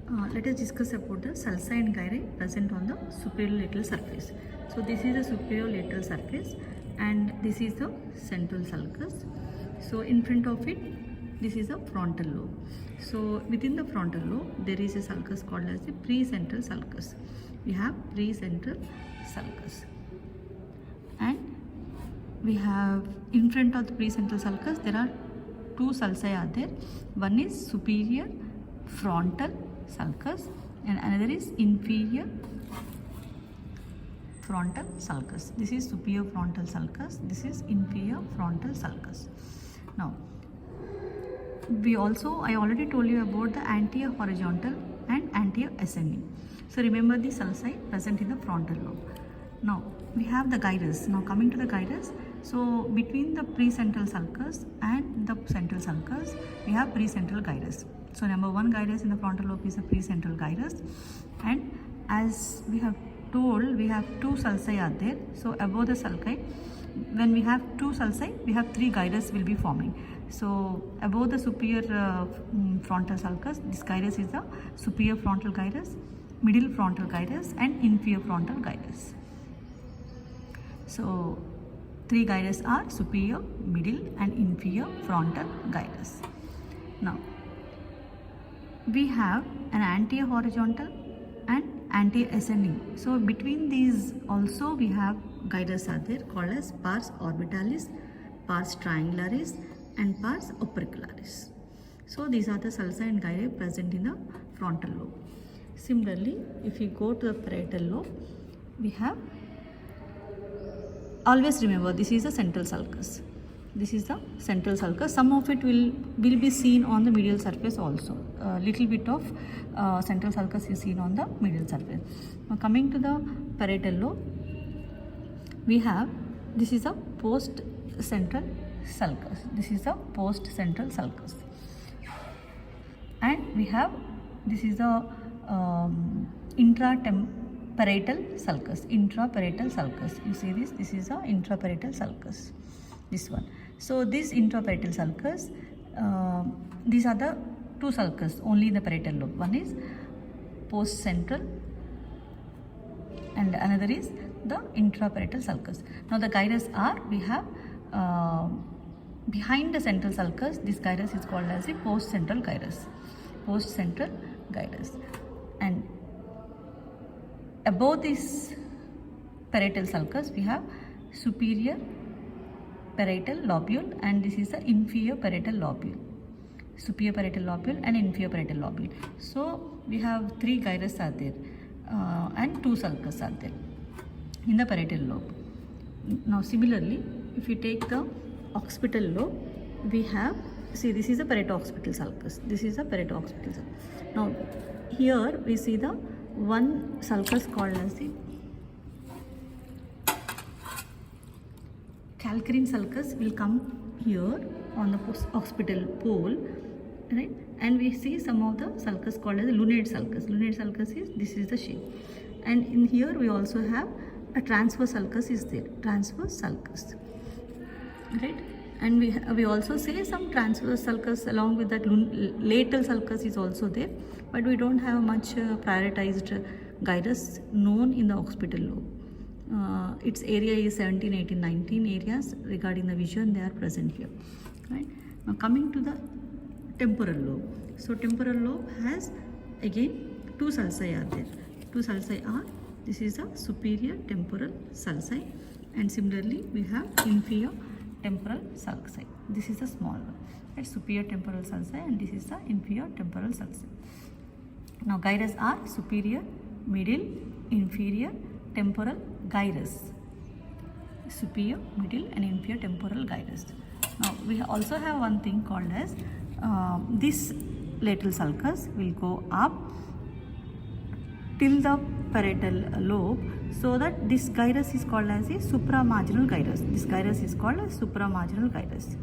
Let us discuss about the sulci and gyri present on the superior lateral surface. So this is the superior lateral surface and this is the central sulcus. So in front of it, this is the frontal lobe. So within the frontal lobe, there is a sulcus called as the precentral sulcus. We have precentral sulcus. And we have in front of the precentral sulcus, there are two sulci are there. One is superior frontal sulcus and another is inferior frontal sulcus. This is superior frontal sulcus, this is inferior frontal sulcus. Now I already told you about the anterior horizontal and anterior ascending. So remember the sulci present in the frontal lobe. Now we have the gyrus. Now coming to the gyrus, so between the precentral sulcus and the central sulcus, we have precentral gyrus. So number one gyrus in the frontal lobe is a precentral gyrus, and as we have told, we have two sulci are there. So above the sulci, when we have two sulci, we have three gyrus will be forming. So above the superior frontal sulcus, this gyrus is the superior frontal gyrus, middle frontal gyrus and inferior frontal gyrus. So three gyrus are superior, middle and inferior frontal gyrus. Now we have an anterior horizontal and anterior ascending. So between these also we have gyrus are there called as pars orbitalis, pars triangularis and pars opercularis. So these are the sulci and gyri present in the frontal lobe. Similarly, if you go to the parietal lobe, we have, always remember, this is the central sulcus. This is the central sulcus. Some of it will be seen on the medial surface also. A little bit of central sulcus is seen on the medial surface. Now coming to the parietal lobe, we have, this is a post central sulcus. This is the post central sulcus. And we have, this is the intraparietal sulcus. Intraparietal sulcus. You see this? This is the intraparietal sulcus. This one. So this intraparietal sulcus, these are the two sulcus only in the parietal lobe. One is post central and another is the intraparietal sulcus. Now the gyrus are, we have behind the central sulcus, this gyrus is called as the post central gyrus. Post central gyrus. And above this parietal sulcus, we have superior parietal lobule and this is the inferior parietal lobule. Superior parietal lobule and inferior parietal lobule. So we have three gyrus are there and two sulcus are there in the parietal lobe. Now similarly, if you take the occipital lobe, we have, see, this is the parieto-occipital sulcus. This is the parieto-occipital sulcus. Now here we see the one sulcus called as the calcarine sulcus will come here on the occipital pole, right? And we see some of the sulcus called as the lunate sulcus. Lunate sulcus is, this is the shape. And in here we also have a transverse sulcus is there. Transverse sulcus, right? And we also say some transverse sulcus along with that lateral sulcus is also there, but we don't have much prioritized gyrus known in the occipital lobe. Its area is 17, 18, 19 areas regarding the vision, they are present here, right? Now coming to the temporal lobe. So temporal lobe has again two sulci are there. Two sulci are, this is the superior temporal sulci and similarly we have inferior temporal sulci. This is the small one, right? Superior temporal sulci and this is the inferior temporal sulci. Now gyrus are superior, middle, inferior, temporal gyrus. Superior, middle and inferior temporal gyrus. Now we also have one thing called as this lateral sulcus will go up till the parietal lobe, so that this gyrus is called as a supramarginal gyrus. This gyrus is called as supramarginal gyrus.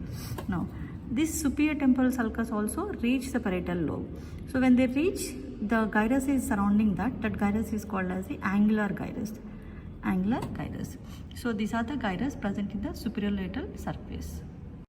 Now this superior temporal sulcus also reach the parietal lobe. So when they reach, the gyrus is surrounding that gyrus is called as the angular gyrus. Angular gyrus. So these are the gyrus present in the superior lateral surface.